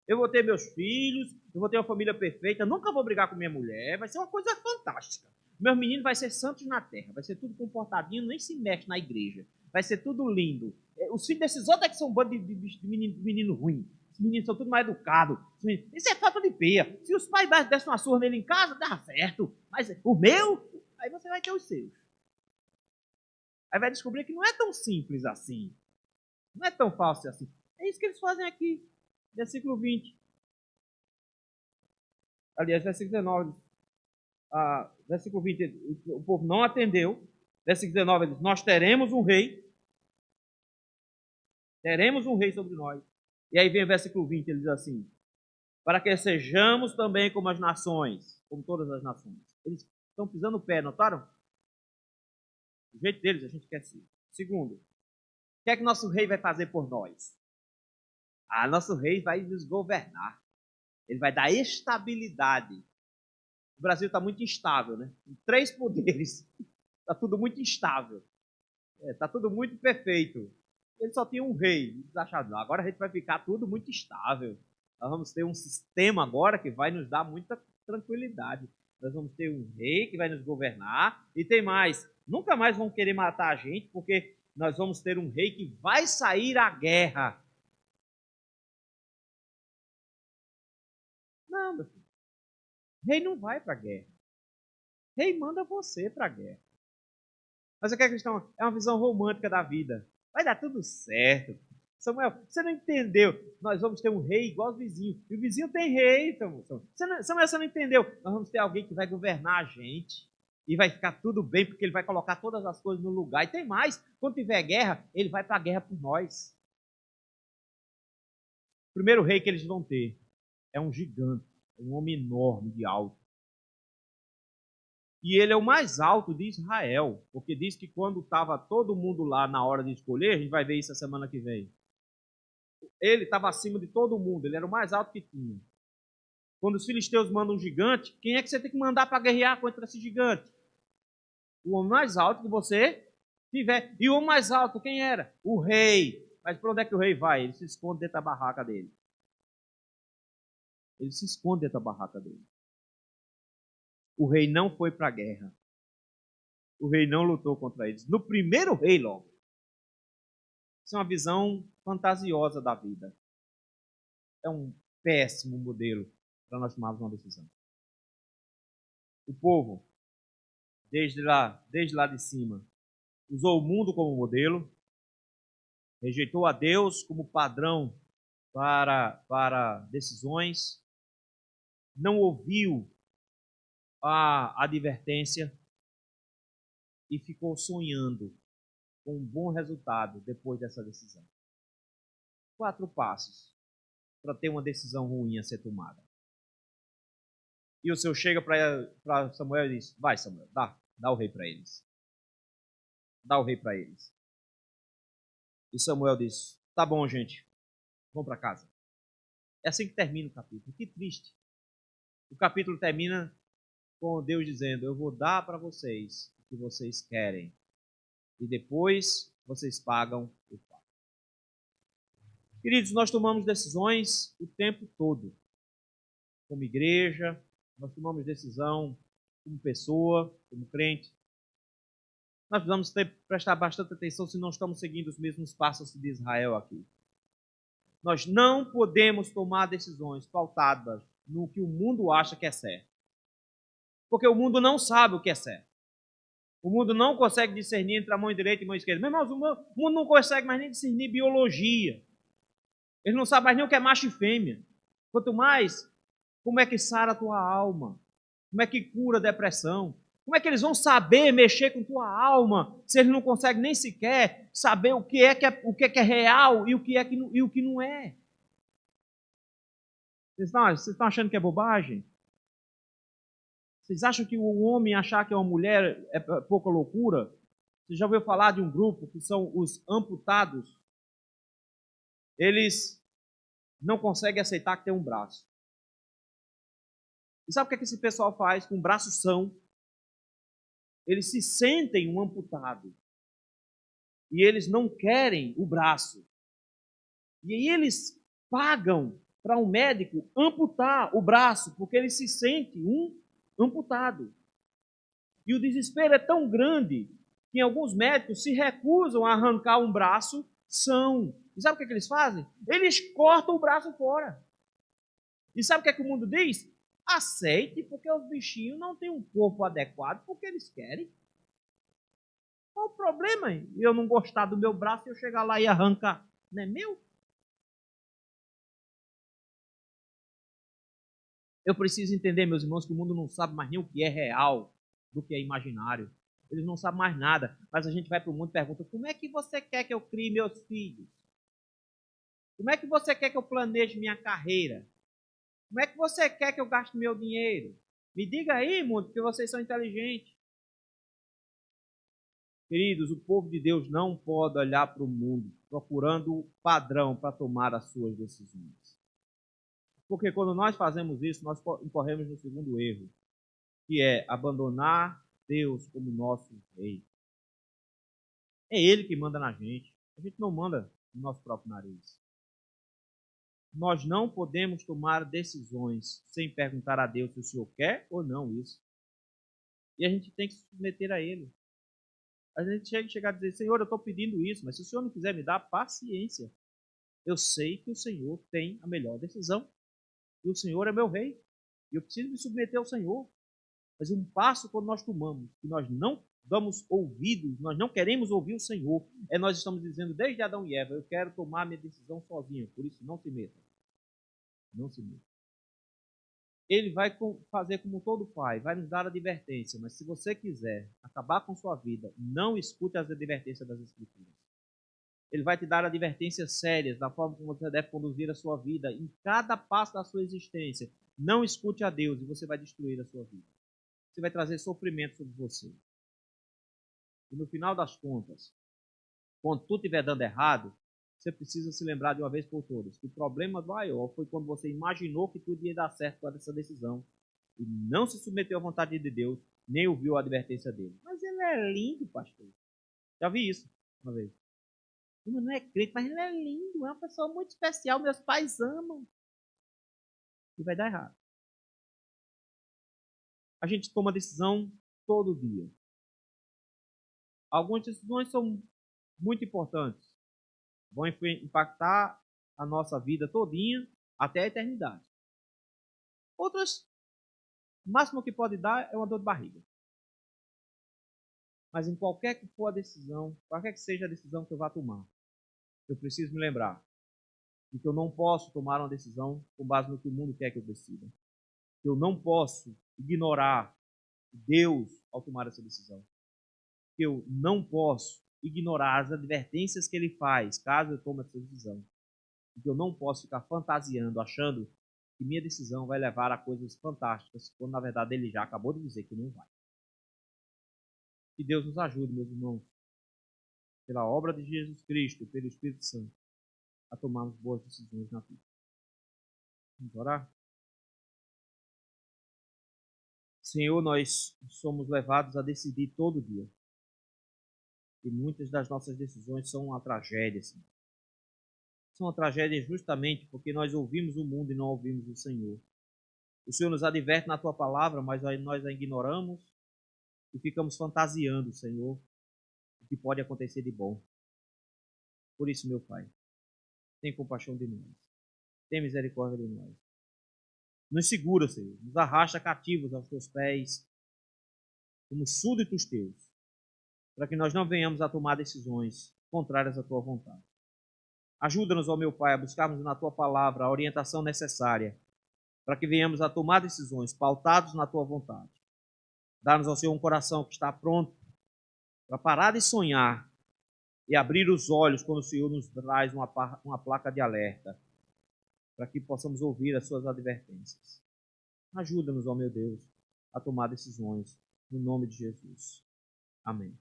Eu vou ter meus filhos, eu vou ter uma família perfeita, nunca vou brigar com minha mulher, vai ser uma coisa fantástica. Meus meninos vai ser santos na terra, vai ser tudo comportadinho, nem se mexe na igreja. Vai ser tudo lindo. Os filhos desses outros é que são um bando de menino ruim. Os meninos são tudo mais educados. Isso é falta de peia. Se os pais dessem uma surra nele em casa, dá certo. Mas o meu, aí você vai ter os seus. Aí vai descobrir que não é tão simples assim. Não é tão fácil assim. É isso que eles fazem aqui. Versículo 20. Aliás, versículo 19. Versículo 20, o povo não atendeu. Versículo 19, ele diz, nós teremos um rei. Teremos um rei sobre nós. E aí vem o versículo 20, ele diz assim, para que sejamos também como as nações, como todas as nações. Eles estão pisando o pé, notaram? Do jeito deles, a gente quer ser. Segundo, o que é que nosso rei vai fazer por nós? Nosso rei vai nos governar. Ele vai dar estabilidade. O Brasil está muito instável, né? Tem 3 poderes. Está tudo muito instável. Está tudo muito perfeito. Ele só tinha um rei. Eles acharam, agora a gente vai ficar tudo muito estável. Nós vamos ter um sistema agora que vai nos dar muita tranquilidade. nós vamos ter um rei que vai nos governar, e tem mais, nunca mais vão querer matar a gente, porque nós vamos ter um rei que vai sair à guerra. Não, meu filho, rei não vai para a guerra. Rei manda você para a guerra. Mas o que é questão? É uma visão romântica da vida. Vai dar tudo certo. Samuel, você não entendeu. Nós vamos ter um rei igual os vizinhos. E o vizinho tem rei. Samuel, você não entendeu. Nós vamos ter alguém que vai governar a gente. E vai ficar tudo bem, porque ele vai colocar todas as coisas no lugar. E tem mais. Quando tiver guerra, ele vai para a guerra por nós. O primeiro rei que eles vão ter é um gigante. Um homem enorme de alto. E ele é o mais alto de Israel, porque diz que quando estava todo mundo lá na hora de escolher, a gente vai ver isso a semana que vem, ele estava acima de todo mundo, ele era o mais alto que tinha. Quando os filisteus mandam um gigante, quem é que você tem que mandar para guerrear contra esse gigante? O homem mais alto que você tiver. E o homem mais alto, quem era? O rei. Mas para onde é que o rei vai? Ele se esconde dentro da barraca dele. Ele se esconde dentro da barraca dele. O rei não foi para a guerra. O rei não lutou contra eles. No primeiro rei, logo. Isso é uma visão fantasiosa da vida. É um péssimo modelo para nós tomarmos uma decisão. O povo, desde lá de cima, usou o mundo como modelo, rejeitou a Deus como padrão para decisões, não ouviu a advertência e ficou sonhando com um bom resultado depois dessa decisão. 4 passos para ter uma decisão ruim a ser tomada. E o Senhor chega para Samuel e diz: vai, Samuel, dá o rei para eles. Dá o rei para eles. E Samuel diz: tá bom, gente, vamos para casa. É assim que termina o capítulo. Que triste. O capítulo termina com Deus dizendo: eu vou dar para vocês o que vocês querem. E depois vocês pagam o pato. Queridos, nós tomamos decisões o tempo todo. Como igreja, nós tomamos decisão como pessoa, como crente. Nós precisamos prestar bastante atenção se não estamos seguindo os mesmos passos de Israel aqui. Nós não podemos tomar decisões pautadas no que o mundo acha que é certo. Porque o mundo não sabe o que é certo. O mundo não consegue discernir entre a mão direita e a mão esquerda. Meu irmão, o mundo não consegue mais nem discernir biologia. Ele não sabe mais nem o que é macho e fêmea. Quanto mais, como é que sara a tua alma? Como é que cura a depressão? Como é que eles vão saber mexer com tua alma se eles não conseguem nem sequer saber o que é real e o que não é? Vocês estão achando que é bobagem? Vocês acham que o homem achar que é uma mulher é pouca loucura? Você já ouviu falar de um grupo que são os amputados? Eles não conseguem aceitar que tem um braço. E sabe o que esse pessoal faz com o braço são? Eles se sentem um amputado. E eles não querem o braço. E aí eles pagam para um médico amputar o braço, porque ele se sente um amputado. E o desespero é tão grande que alguns médicos se recusam a arrancar um braço são. E sabe o que eles fazem? Eles cortam o braço fora. E sabe o que o mundo diz? Aceite, porque os bichinhos não têm um corpo adequado porque eles querem. Qual o problema? Eu não gostar do meu braço e eu chegar lá e arrancar. Não é meu? Eu preciso entender, meus irmãos, que o mundo não sabe mais nem o que é real do que é imaginário. Eles não sabem mais nada. Mas a gente vai para o mundo e pergunta: como é que você quer que eu crie meus filhos? Como é que você quer que eu planeje minha carreira? Como é que você quer que eu gaste meu dinheiro? Me diga aí, mundo, porque vocês são inteligentes. Queridos, o povo de Deus não pode olhar para o mundo procurando padrão para tomar as suas decisões. Porque quando nós fazemos isso, nós incorremos no segundo erro, que é abandonar Deus como nosso rei. É Ele que manda na gente. A gente não manda no nosso próprio nariz. Nós não podemos tomar decisões sem perguntar a Deus se o Senhor quer ou não isso. E a gente tem que se submeter a Ele. A gente chega a dizer, Senhor, eu estou pedindo isso, mas se o Senhor não quiser me dar, paciência. Eu sei que o Senhor tem a melhor decisão. E o Senhor é meu rei. E eu preciso me submeter ao Senhor. Mas um passo quando nós tomamos, que nós não damos ouvidos, nós não queremos ouvir o Senhor, nós estamos dizendo desde Adão e Eva, eu quero tomar minha decisão sozinho, por isso não se meta. Não se meta. Ele vai fazer como todo pai, vai nos dar advertência, mas se você quiser acabar com sua vida, não escute as advertências das Escrituras. Ele vai te dar advertências sérias da forma como você deve conduzir a sua vida em cada passo da sua existência. Não escute a Deus e você vai destruir a sua vida. Você vai trazer sofrimento sobre você. E no final das contas, quando tudo estiver dando errado, você precisa se lembrar de uma vez por todas que o problema maior foi quando você imaginou que tudo ia dar certo com essa decisão e não se submeteu à vontade de Deus, nem ouviu a advertência dele. Mas ele é lindo, pastor. Já vi isso uma vez. Ele não é crente, mas ele é lindo, é uma pessoa muito especial, meus pais amam. E vai dar errado. A gente toma decisão todo dia. Algumas decisões são muito importantes. Vão impactar a nossa vida todinha até a eternidade. Outras, o máximo que pode dar é uma dor de barriga. Mas em qualquer que for a decisão, qualquer que seja a decisão que eu vá tomar, eu preciso me lembrar de que eu não posso tomar uma decisão com base no que o mundo quer que eu decida. Que eu não posso ignorar Deus ao tomar essa decisão. Que eu não posso ignorar as advertências que Ele faz caso eu tome essa decisão. Que eu não posso ficar fantasiando, achando que minha decisão vai levar a coisas fantásticas, quando na verdade Ele já acabou de dizer que não vai. Que Deus nos ajude, meus irmãos, pela obra de Jesus Cristo, pelo Espírito Santo, a tomarmos boas decisões na vida. Vamos orar? Senhor, nós somos levados a decidir todo dia. E muitas das nossas decisões são uma tragédia, Senhor. São uma tragédia justamente porque nós ouvimos o mundo e não ouvimos o Senhor. O Senhor nos adverte na Tua palavra, mas nós a ignoramos e ficamos fantasiando, Senhor, o que pode acontecer de bom. Por isso, meu Pai, tem compaixão de nós. Tem misericórdia de nós. Nos segura, Senhor. Nos arrasta cativos aos Teus pés, como súditos Teus, para que nós não venhamos a tomar decisões contrárias à Tua vontade. Ajuda-nos, ó meu Pai, a buscarmos na Tua palavra a orientação necessária para que venhamos a tomar decisões pautados na Tua vontade. Dá-nos, ó Senhor, um coração que está pronto para parar de sonhar e abrir os olhos quando o Senhor nos traz uma placa de alerta, para que possamos ouvir as Suas advertências. Ajuda-nos, ó meu Deus, a tomar decisões no nome de Jesus. Amém.